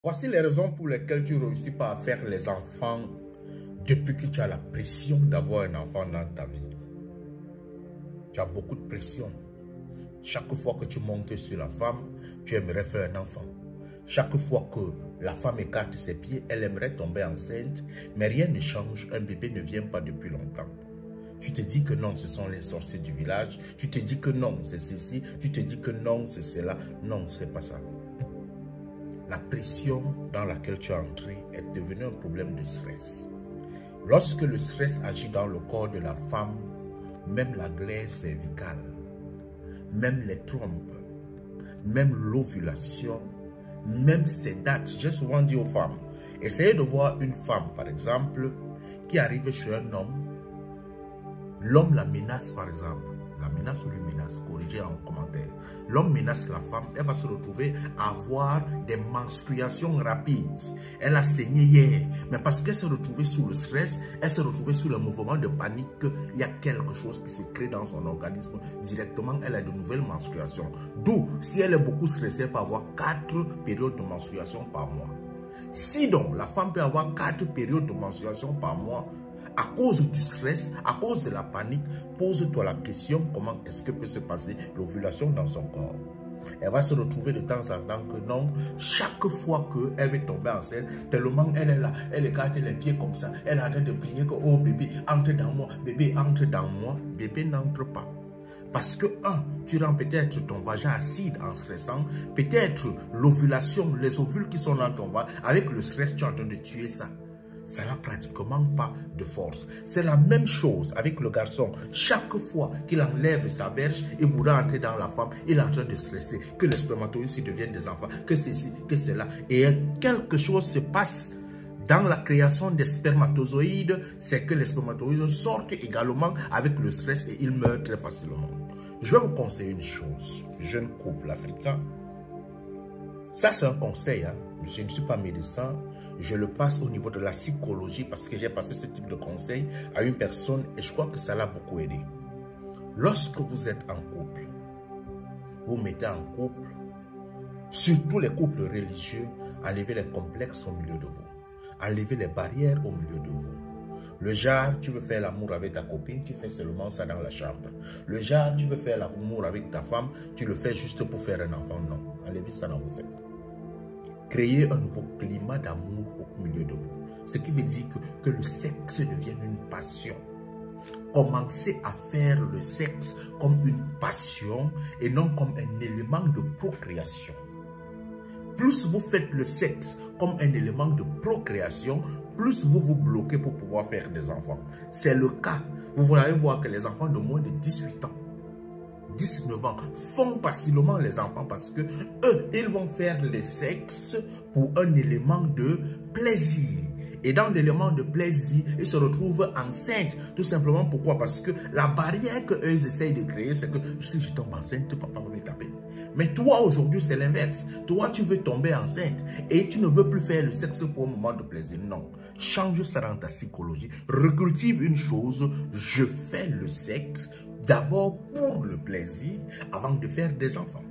Voici les raisons pour lesquelles tu ne réussis pas à faire les enfants depuis que tu as la pression d'avoir un enfant dans ta vie. Tu as beaucoup de pression. Chaque fois que tu montes sur la femme, tu aimerais faire un enfant. Chaque fois que la femme écarte ses pieds, elle aimerait tomber enceinte, mais rien ne change, un bébé ne vient pas depuis longtemps. Tu te dis que non, ce sont les sorciers du village. Tu te dis que non, c'est ceci. Tu te dis que non, c'est cela. Non, c'est pas ça. La pression dans laquelle tu es entré est devenue un problème de stress. Lorsque le stress agit dans le corps de la femme, même la glaire cervicale, même les trompes, même l'ovulation, même ces dates, j'ai souvent dit aux femmes, essayez de voir une femme, par exemple, qui arrive chez un homme, l'homme la menace, par exemple, la menace ou lui menace, corrigez en commentaire. L'homme menace la femme, elle va se retrouver à avoir des menstruations rapides. Elle a saigné hier, mais parce qu'elle s'est retrouvée sous le stress, elle s'est retrouvée sous le mouvement de panique, il y a quelque chose qui se crée dans son organisme. Directement, elle a de nouvelles menstruations. D'où, si elle est beaucoup stressée, elle peut avoir 4 périodes de menstruation par mois. Si donc, la femme peut avoir 4 périodes de menstruation par mois, à cause du stress, à cause de la panique, pose-toi la question comment est-ce que peut se passer l'ovulation dans son corps. Elle va se retrouver de temps en temps que non, chaque fois qu'elle veut tomber enceinte, tellement elle est là, elle écarte les pieds comme ça, elle est en train de prier que oh bébé, entre dans moi, bébé, entre dans moi. Bébé n'entre pas. Parce que, tu rends peut-être ton vagin acide en stressant, peut-être l'ovulation, les ovules qui sont dans ton vagin, avec le stress, tu es en train de tuer ça. Ça n'a pratiquement pas de force. C'est la même chose avec le garçon. Chaque fois qu'il enlève sa verge, il voudra entrer dans la femme, il est en train de stresser, que les spermatozoïdes deviennent des enfants, que ceci, que cela. Et quelque chose se passe dans la création des spermatozoïdes, c'est que les spermatozoïdes sortent également avec le stress et ils meurent très facilement. Je vais vous conseiller une chose, jeune couple africain. Ça, c'est un conseil, hein. Je ne suis pas médecin, je le passe au niveau de la psychologie parce que j'ai passé ce type de conseil à une personne et je crois que ça l'a beaucoup aidé. Lorsque vous êtes en couple, vous mettez en couple, surtout les couples religieux, enlevez les complexes au milieu de vous, enlevez les barrières au milieu de vous. Le genre, tu veux faire l'amour avec ta copine, tu fais seulement ça dans la chambre. Le genre, tu veux faire l'amour avec ta femme, tu le fais juste pour faire un enfant. Non, enlevez ça dans vos êtres. Créez un nouveau climat d'amour au milieu de vous. Ce qui veut dire que le sexe devienne une passion. Commencez à faire le sexe comme une passion et non comme un élément de procréation. Plus vous faites le sexe comme un élément de procréation, plus vous vous bloquez pour pouvoir faire des enfants. C'est le cas. Vous allez voir que les enfants de moins de 18 ans, 19 ans, font facilement les enfants parce que eux, ils vont faire le sexe pour un élément de plaisir. Et dans l'élément de plaisir, ils se retrouvent enceintes. Tout simplement pourquoi? Parce que la barrière qu'eux essayent de créer, c'est que si je tombe enceinte, papa va me taper. Mais toi, aujourd'hui, c'est l'inverse. Toi, tu veux tomber enceinte et tu ne veux plus faire le sexe pour un moment de plaisir. Non. Change ça dans ta psychologie. Recultive une chose. Je fais le sexe d'abord pour le plaisir avant de faire des enfants.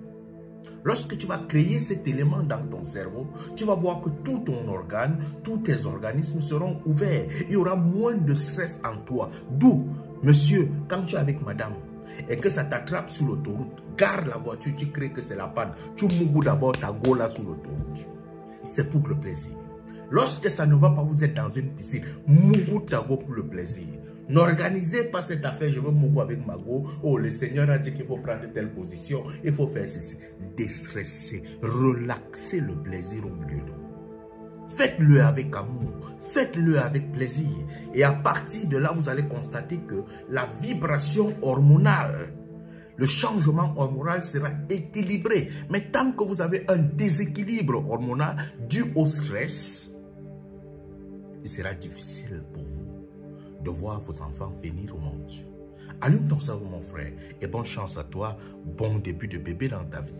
Lorsque tu vas créer cet élément dans ton cerveau, tu vas voir que tout ton organe, tous tes organismes seront ouverts. Il y aura moins de stress en toi. D'où, monsieur, quand tu es avec madame et que ça t'attrape sur l'autoroute, garde la voiture, tu crées que c'est la panne. Tu mougou d'abord ta go là sur l'autoroute. C'est pour le plaisir. Lorsque ça ne va pas, vous êtes dans une piscine, mougou ta go pour le plaisir. N'organisez pas cette affaire, je veux mougou avec ma go. Oh, le Seigneur a dit qu'il faut prendre telle position, il faut faire ceci. Déstressez, relaxez le plaisir au milieu de vous. Faites-le avec amour, faites-le avec plaisir. Et à partir de là, vous allez constater que la vibration hormonale, le changement hormonal sera équilibré. Mais tant que vous avez un déséquilibre hormonal dû au stress, il sera difficile pour vous de voir vos enfants venir au monde. Allume ton cerveau, mon frère, et bonne chance à toi. Bon début de bébé dans ta vie.